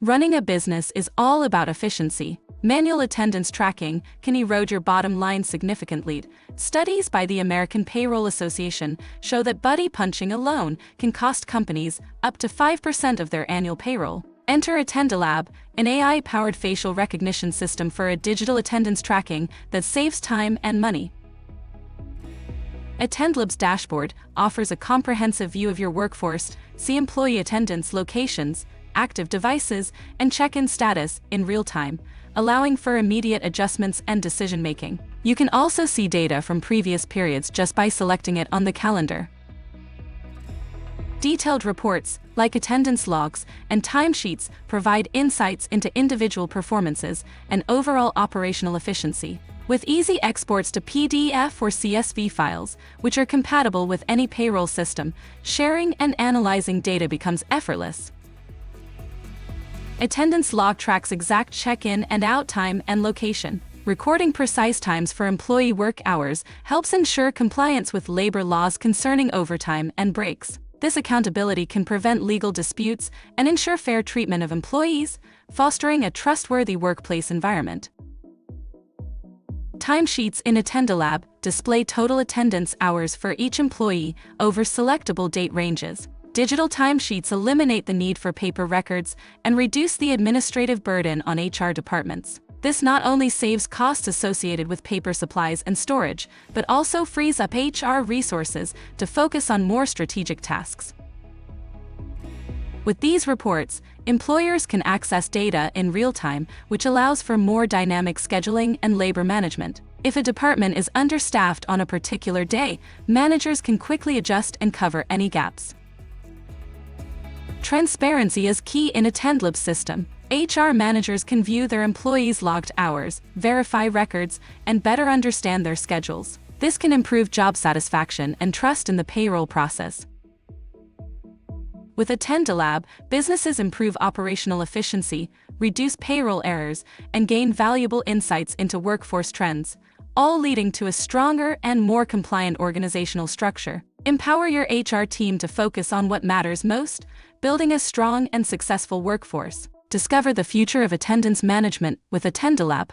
Running a business is all about efficiency. Manual attendance tracking can erode your bottom line significantly. Studies by the American Payroll Association show that buddy punching alone can cost companies up to 5% of their annual payroll. Enter AttendLab, an AI-powered facial recognition system for a digital attendance tracking that saves time and money. AttendLab's dashboard offers a comprehensive view of your workforce. See employee attendance locations, active devices, and check-in status in real time, allowing for immediate adjustments and decision-making. You can also see data from previous periods just by selecting it on the calendar. Detailed reports, like attendance logs and timesheets, provide insights into individual performances and overall operational efficiency. With easy exports to PDF or CSV files, which are compatible with any payroll system, sharing and analyzing data becomes effortless. Attendance log tracks exact check-in and out time and location. Recording precise times for employee work hours helps ensure compliance with labor laws concerning overtime and breaks. This accountability can prevent legal disputes and ensure fair treatment of employees, fostering a trustworthy workplace environment. Timesheets in AttendLab display total attendance hours for each employee over selectable date ranges. Digital timesheets eliminate the need for paper records and reduce the administrative burden on HR departments. This not only saves costs associated with paper supplies and storage, but also frees up HR resources to focus on more strategic tasks. With these reports, employers can access data in real time, which allows for more dynamic scheduling and labor management. If a department is understaffed on a particular day, managers can quickly adjust and cover any gaps. Transparency is key in AttendLab's system. HR managers can view their employees' logged hours, verify records, and better understand their schedules. This can improve job satisfaction and trust in the payroll process. With AttendLab, businesses improve operational efficiency, reduce payroll errors, and gain valuable insights into workforce trends, all leading to a stronger and more compliant organizational structure. Empower your HR team to focus on what matters most, building a strong and successful workforce. Discover the future of attendance management with AttendLab.